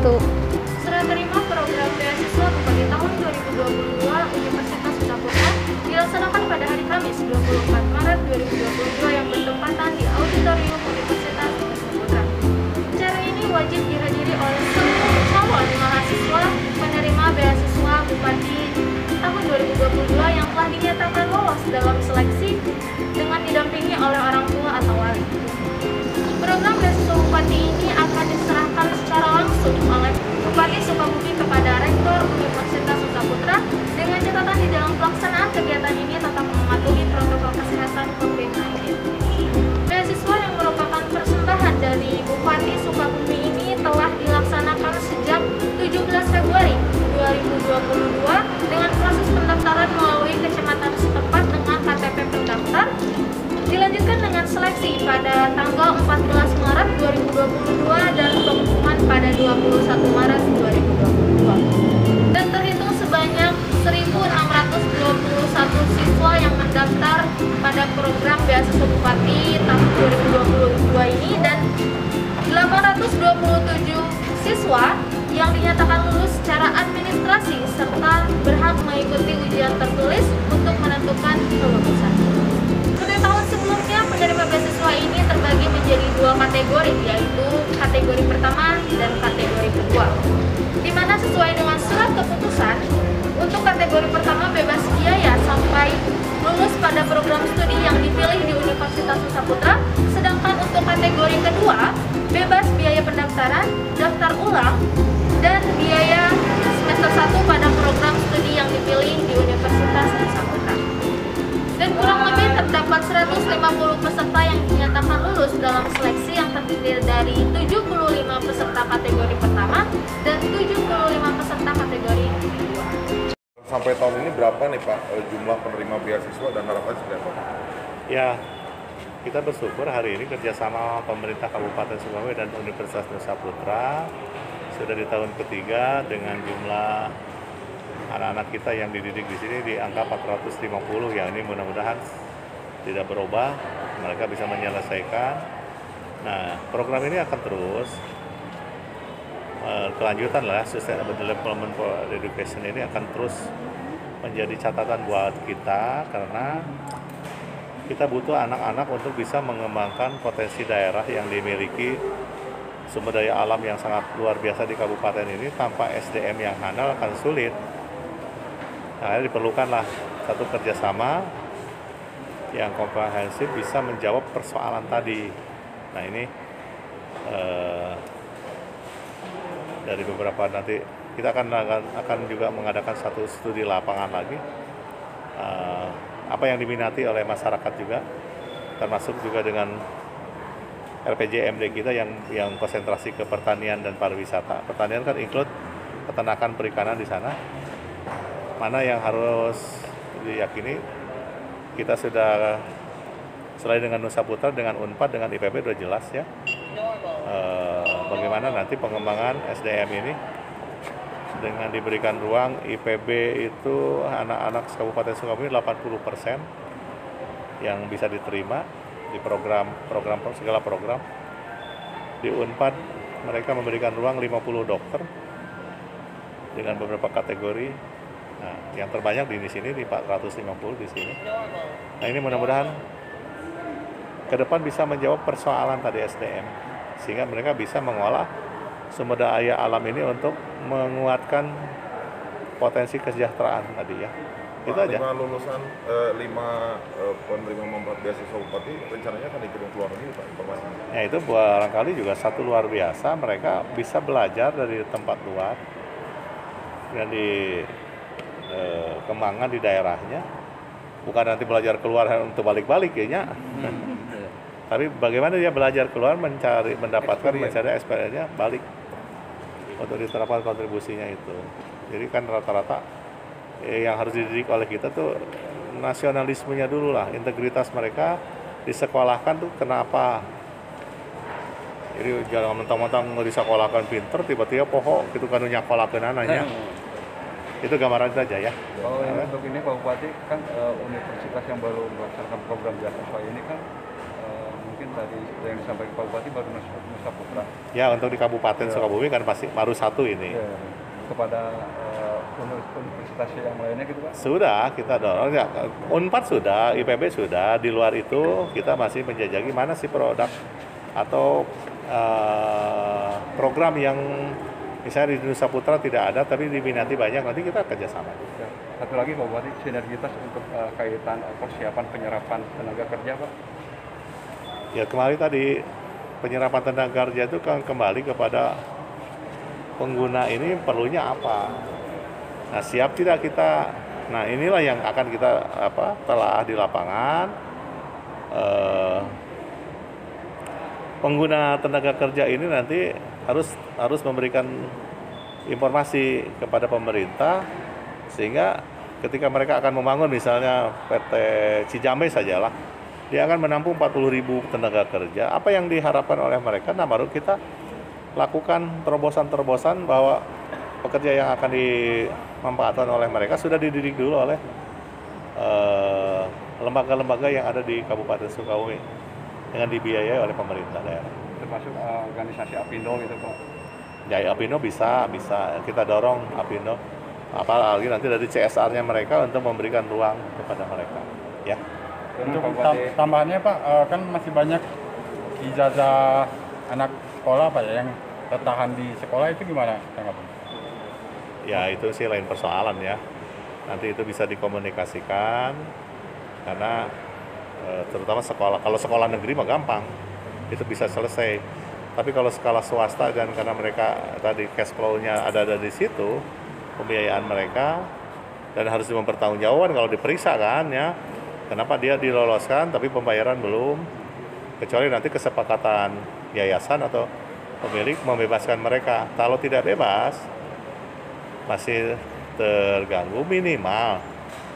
itu? Serah terima program beasiswa Bupati tahun 2022 Universitas Saputra dilaksanakan pada hari Kamis 24 Maret 2022 yang bertempatan di Auditorium Universitas Saputra. Acara ini wajib dihadiri oleh seluruh calon mahasiswa penerima beasiswa Bupati tahun 2022 yang telah dinyatakan lolos dalam seleksi dengan didampingi oleh orang tua atau wali. Program beasiswa Bupati ini akan diserahkan secara langsung oleh Bupati Sukabumi kepada Rektor Universitas Saputra dengan catatan di dalam pelaksanaan kegiatan ini tetap mematuhi protokol kesehatan COVID-19. Beasiswa yang merupakan persembahan dari Bupati Sukabumi ini telah dilaksanakan sejak 17 Februari 2022 dengan proses pendaftaran melalui kecamatan setempat dengan KTP pendaftar. Dilanjutkan dengan seleksi pada tanggal 14 Maret 2022 dan pengumuman pada 21 Maret 2022. Dan terhitung sebanyak 1.621 siswa yang mendaftar pada program beasiswa Bupati tahun 2022 ini dan 827 siswa yang dinyatakan lulus secara administrasi serta berhak mengikuti ujian tertulis untuk menentukan kelulusan. Seperti tahun sebelumnya, penerima beasiswa ini terbagi menjadi dua kategori, yaitu kategori pertama dan kategori kedua. Di mana sesuai dengan surat keputusan, untuk kategori pertama bebas biaya sampai lulus pada program studi yang dipilih di Universitas Saputra, sedangkan untuk kategori kedua bebas biaya pendaftaran, daftar ulang, dan biaya semester 1 pada program studi yang dipilih di Universitas Saputra. Dan kurang lebih terdapat 150 peserta yang dinyatakan lulus dalam seleksi yang terdiri dari 75 peserta kategori pertama dan 75 peserta kategori kedua. Sampai tahun ini berapa nih Pak jumlah penerima beasiswa dan harapannya seperti apa? Ya, kita bersyukur hari ini kerjasama pemerintah Kabupaten Sukabumi dan Universitas Nusa Putra sudah di tahun ketiga dengan jumlah anak-anak kita yang dididik di sini di angka 450, yang ini mudah-mudahan tidak berubah, mereka bisa menyelesaikan. Nah, program ini akan terus kelanjutan lah, Sustainable Development for Education ini akan terus menjadi catatan buat kita karena kita butuh anak-anak untuk bisa mengembangkan potensi daerah yang dimiliki sumber daya alam yang sangat luar biasa di kabupaten ini. Tanpa SDM yang handal akan sulit. Nah, diperlukanlah satu kerjasama yang komprehensif bisa menjawab persoalan tadi. Nah, ini dari beberapa nanti kita akan juga mengadakan satu studi lapangan lagi. Apa yang diminati oleh masyarakat juga, termasuk juga dengan RPJMD kita yang konsentrasi ke pertanian dan pariwisata. Pertanian kan include peternakan, perikanan di sana. Mana yang harus diyakini, kita sudah selain dengan Nusa Putra, dengan Unpad, dengan IPB sudah jelas ya. Bagaimana nanti pengembangan SDM ini dengan diberikan ruang. IPB itu anak-anak Kabupaten Sukabumi 80% yang bisa diterima di program segala program. Di Unpad mereka memberikan ruang 50 dokter dengan beberapa kategori. Nah, yang terbanyak di sini di 450 di sini. Nah, ini mudah-mudahan ke depan bisa menjawab persoalan tadi SDM sehingga mereka bisa mengolah sumber daya alam ini untuk menguatkan potensi kesejahteraan tadi ya. Itu aja. 5 lulusan, 5 penerima membuat beasiswa Bupati rencananya akan dikirim ke luar negeri Pak informasinya. Ya, itu barangkali juga satu luar biasa, mereka bisa belajar dari tempat luar dan kembangkan di daerahnya. Bukan nanti belajar keluar untuk balik-balik ya. Tapi bagaimana dia belajar keluar mendapatkan experience-nya balik untuk diterapkan kontribusinya itu. Jadi kan rata-rata yang harus dididik oleh kita tuh nasionalismenya dulu lah, integritas mereka disekolahkan tuh kenapa. Jadi jangan mentang-mentang disekolahkan pinter tiba-tiba pohon gitu kan nyakolahkeun ananya. Itu gambaran saja ya. Kalau untuk ini Pak Bupati kan universitas yang baru melaksanakan program beasiswa ini kan mungkin tadi yang disampaikan Pak Bupati baru Nusa Putra. Ya, untuk di Kabupaten Sukabumi kan pasti baru satu ini. Ya, kepada universitas yang lainnya gitu Pak? Sudah, kita dorong ya. Unpad sudah, IPB sudah. Di luar itu kita masih menjajaki mana sih produk atau program yang misalnya di Nusa Putra tidak ada tapi diminati banyak, nanti kita kerjasama. Ya. Satu lagi Pak Bupati, sinergitas untuk kaitan persiapan penyerapan tenaga kerja Pak? Ya kembali tadi penyerapan tenaga kerja itu kan kembali kepada pengguna ini perlunya apa. Nah siap tidak kita, nah inilah yang akan kita telah di lapangan. Pengguna tenaga kerja ini nanti harus memberikan informasi kepada pemerintah sehingga ketika mereka akan membangun misalnya PT Cijambe sajalah, dia akan menampung 40.000 tenaga kerja. Apa yang diharapkan oleh mereka? Nah baru kita lakukan terobosan-terobosan bahwa pekerja yang akan dimanfaatkan oleh mereka sudah dididik dulu oleh lembaga-lembaga yang ada di Kabupaten Sukabumi dengan dibiayai oleh pemerintah daerah. Termasuk organisasi Apindo gitu Pak? Ya Apindo bisa kita dorong Apindo. Apalagi nanti dari CSR-nya mereka untuk memberikan ruang kepada mereka. Ya. Untuk tambahannya Pak, kan masih banyak ijazah anak sekolah Pak ya yang tertahan di sekolah, itu gimana tanggapan? Ya itu sih lain persoalan ya. Nanti itu bisa dikomunikasikan karena terutama sekolah. Kalau sekolah negeri mah gampang, itu bisa selesai. Tapi kalau sekolah swasta dan karena mereka tadi cash flow-nya ada di situ, pembiayaan mereka dan harus mempertanggungjawabkan kalau diperiksa kan ya. Kenapa dia diloloskan tapi pembayaran belum? Kecuali nanti kesepakatan yayasan atau pemilik membebaskan mereka. Kalau tidak bebas, masih terganggu minimal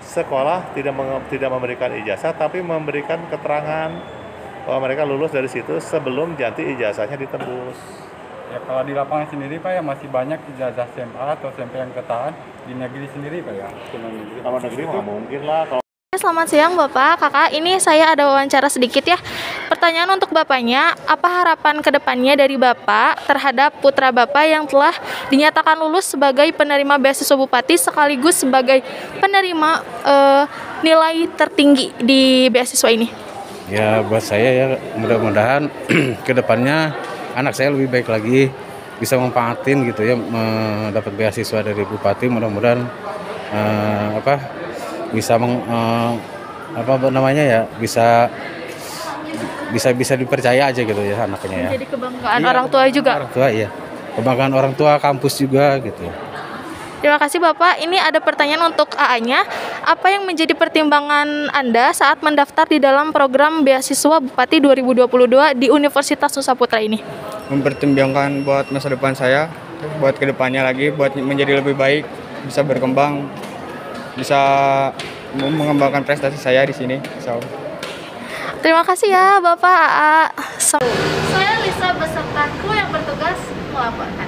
sekolah tidak memberikan ijazah tapi memberikan keterangan bahwa mereka lulus dari situ sebelum nanti ijazahnya ditembus. Ya kalau di lapangan sendiri Pak ya masih banyak ijazah SMA atau SMP yang tertahan di negeri sendiri Pak ya? Kalau negeri nggak mungkin lah. Selamat siang Bapak, Kakak. Ini saya ada wawancara sedikit ya. Pertanyaan untuk Bapaknya, apa harapan kedepannya dari Bapak terhadap putra Bapak yang telah dinyatakan lulus sebagai penerima beasiswa Bupati sekaligus sebagai penerima nilai tertinggi di beasiswa ini? Ya buat saya ya mudah-mudahan kedepannya anak saya lebih baik lagi, bisa memanfaatin gitu ya, mendapat beasiswa dari Bupati. Mudah-mudahan bisa bisa dipercaya aja gitu ya anaknya ya. Jadi kebanggaan orang tua juga. Orang tua ya, kebanggaan orang tua, kampus juga gitu. Terima kasih Bapak. Ini ada pertanyaan untuk AA-nya. Apa yang menjadi pertimbangan Anda saat mendaftar di dalam program beasiswa Bupati 2022 di Universitas Nusa Putra ini? Mempertimbangkan buat masa depan saya, buat kedepannya lagi, buat menjadi lebih baik, bisa berkembang, bisa mengembangkan prestasi saya di sini. Terima kasih ya Bapak AA. Saya Lisa beserta kru yang bertugas melaporkan.